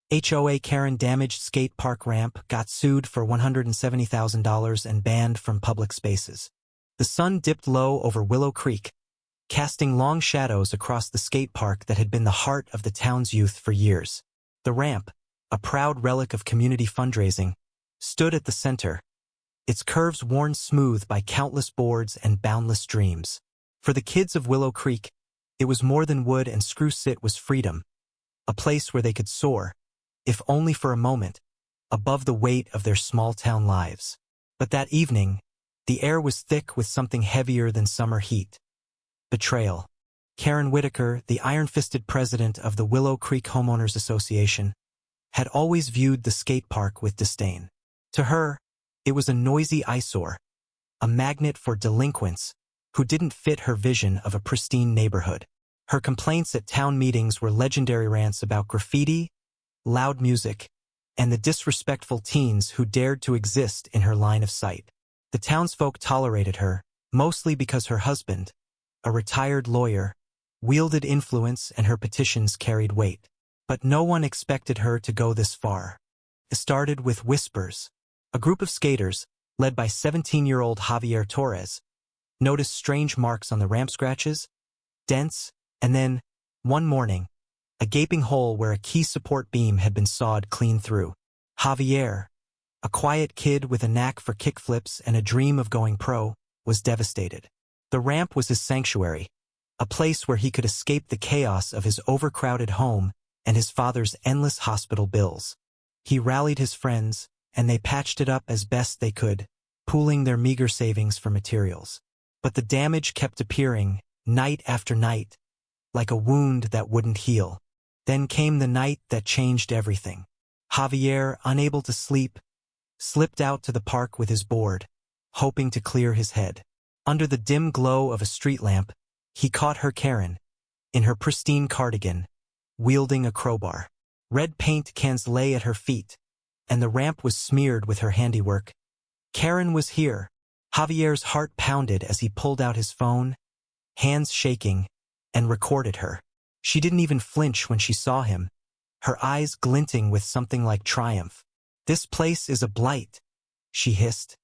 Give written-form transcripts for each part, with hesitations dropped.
HOA Karen damaged skate park ramp, got sued for $170,000 and banned from public spaces. The sun dipped low over Willow Creek, casting long shadows across the skate park that had been the heart of the town's youth for years. The ramp, a proud relic of community fundraising, stood at the center, its curves worn smooth by countless boards and boundless dreams. For the kids of Willow Creek, it was more than wood, and Screw Sit was freedom, a place where they could soar, if only for a moment, above the weight of their small-town lives. But that evening, the air was thick with something heavier than summer heat. Betrayal. Karen Whitaker, the iron-fisted president of the Willow Creek Homeowners Association, had always viewed the skate park with disdain. To her, it was a noisy eyesore, a magnet for delinquents who didn't fit her vision of a pristine neighborhood. Her complaints at town meetings were legendary rants about graffiti, loud music, and the disrespectful teens who dared to exist in her line of sight. The townsfolk tolerated her, mostly because her husband, a retired lawyer, wielded influence and her petitions carried weight. But no one expected her to go this far. It started with whispers. A group of skaters, led by 17-year-old Javier Torres, noticed strange marks on the ramp, scratches, dents, and then, one morning, a gaping hole where a key support beam had been sawed clean through. Javier, a quiet kid with a knack for kickflips and a dream of going pro, was devastated. The ramp was his sanctuary, a place where he could escape the chaos of his overcrowded home and his father's endless hospital bills. He rallied his friends, and they patched it up as best they could, pooling their meager savings for materials. But the damage kept appearing, night after night, like a wound that wouldn't heal. Then came the night that changed everything. Javier, unable to sleep, slipped out to the park with his board, hoping to clear his head. Under the dim glow of a street lamp, he caught her, Karen, in her pristine cardigan, wielding a crowbar. Red paint cans lay at her feet, and the ramp was smeared with her handiwork. Karen was here. Javier's heart pounded as he pulled out his phone, hands shaking, and recorded her. She didn't even flinch when she saw him, her eyes glinting with something like triumph. "This place is a blight," she hissed,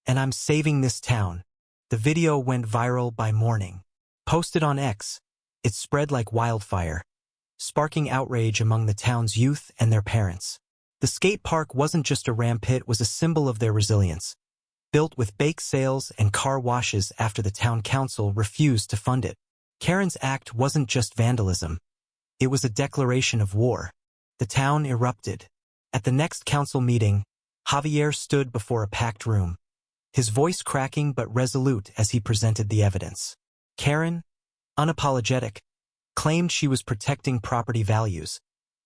"and I'm saving this town." The video went viral by morning. Posted on X, it spread like wildfire, sparking outrage among the town's youth and their parents. The skate park wasn't just a ramp, it was a symbol of their resilience, built with bake sales and car washes after the town council refused to fund it. Karen's act wasn't just vandalism. It was a declaration of war. The town erupted. At the next council meeting, Javier stood before a packed room, his voice cracking but resolute as he presented the evidence. Karen, unapologetic, claimed she was protecting property values,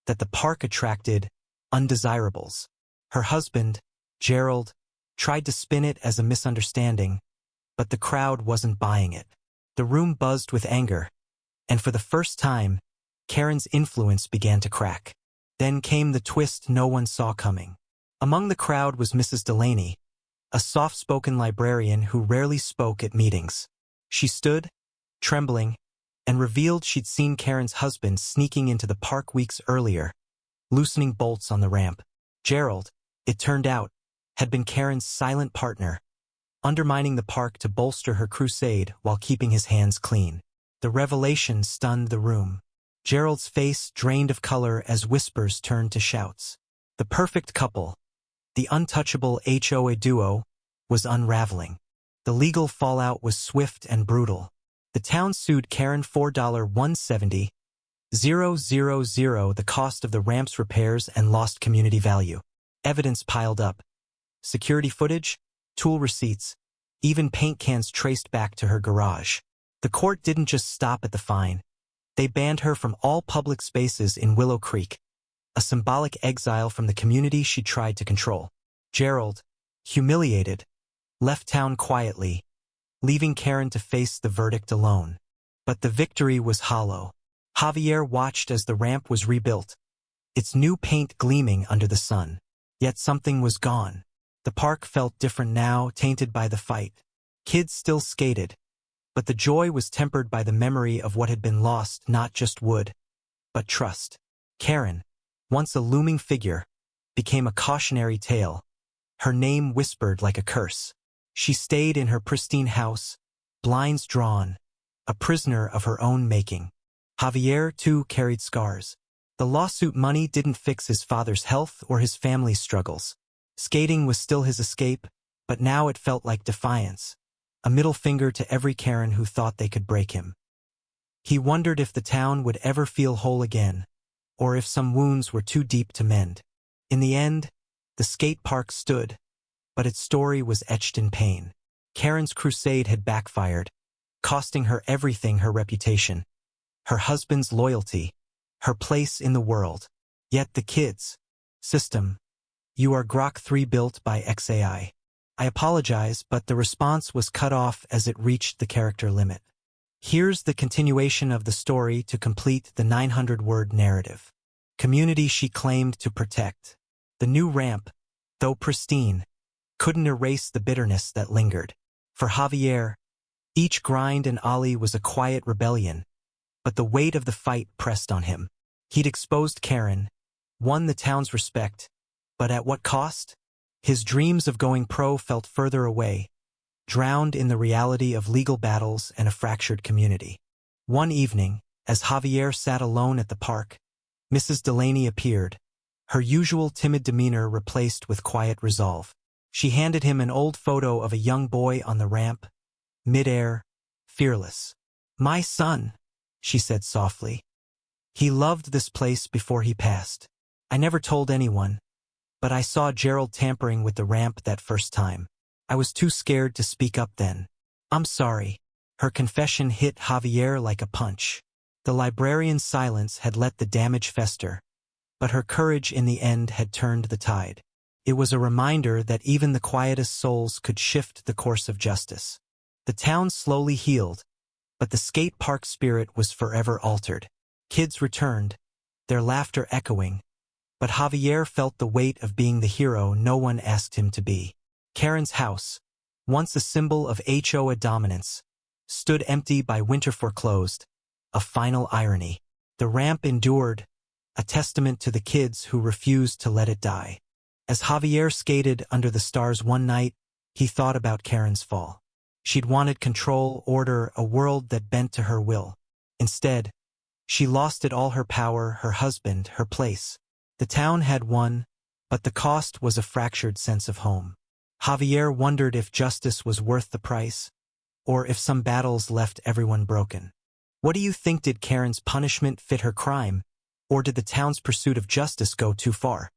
that the park attracted undesirables. Her husband, Gerald, tried to spin it as a misunderstanding, but the crowd wasn't buying it. The room buzzed with anger, and for the first time, Karen's influence began to crack. Then came the twist no one saw coming. Among the crowd was Mrs. Delaney, a soft-spoken librarian who rarely spoke at meetings. She stood, trembling, and revealed she'd seen Karen's husband sneaking into the park weeks earlier, loosening bolts on the ramp. Gerald, it turned out, had been Karen's silent partner, undermining the park to bolster her crusade while keeping his hands clean. The revelation stunned the room. Gerald's face drained of color as whispers turned to shouts. The perfect couple, the untouchable HOA duo, was unraveling. The legal fallout was swift and brutal. The town sued Karen for $170,000, the cost of the ramp's repairs, and lost community value. Evidence piled up. Security footage, tool receipts, even paint cans traced back to her garage. The court didn't just stop at the fine. They banned her from all public spaces in Willow Creek, a symbolic exile from the community she tried to control. Gerald, humiliated, left town quietly, leaving Karen to face the verdict alone. But the victory was hollow. Javier watched as the ramp was rebuilt, its new paint gleaming under the sun. Yet something was gone. The park felt different now, tainted by the fight. Kids still skated, but the joy was tempered by the memory of what had been lost, not just wood, but trust. Karen, once a looming figure, became a cautionary tale, her name whispered like a curse. She stayed in her pristine house, blinds drawn, a prisoner of her own making. Javier, too, carried scars. The lawsuit money didn't fix his father's health or his family's struggles. Skating was still his escape, but now it felt like defiance, a middle finger to every Karen who thought they could break him. He wondered if the town would ever feel whole again, or if some wounds were too deep to mend. In the end, the skate park stood, but its story was etched in pain. Karen's crusade had backfired, costing her everything: her reputation, her husband's loyalty, her place in the world. Yet the kids. System. You are Grok 3 built by XAI. I apologize, but the response was cut off as it reached the character limit. Here's the continuation of the story to complete the 900-word narrative. Community she claimed to protect. The new ramp, though pristine, couldn't erase the bitterness that lingered. For Javier, each grind and ollie was a quiet rebellion, but the weight of the fight pressed on him. He'd exposed Karen, won the town's respect, but at what cost? His dreams of going pro felt further away, drowned in the reality of legal battles and a fractured community. One evening, as Javier sat alone at the park, Mrs. Delaney appeared, her usual timid demeanor replaced with quiet resolve. She handed him an old photo of a young boy on the ramp, midair, fearless. "My son," she said softly. "He loved this place before he passed. I never told anyone, but I saw Gerald tampering with the ramp that first time. I was too scared to speak up then. I'm sorry." Her confession hit Javier like a punch. The librarian's silence had let the damage fester, but her courage in the end had turned the tide. It was a reminder that even the quietest souls could shift the course of justice. The town slowly healed, but the skate park spirit was forever altered. Kids returned, their laughter echoing, but Javier felt the weight of being the hero no one asked him to be. Karen's house, once a symbol of HOA dominance, stood empty by winter foreclosed, a final irony. The ramp endured, a testament to the kids who refused to let it die. As Javier skated under the stars one night, he thought about Karen's fall. She'd wanted control, order, a world that bent to her will. Instead, she lost it all: her power, her husband, her place. The town had won, but the cost was a fractured sense of home. Javier wondered if justice was worth the price, or if some battles left everyone broken. What do you think? Did Karen's punishment fit her crime, or did the town's pursuit of justice go too far?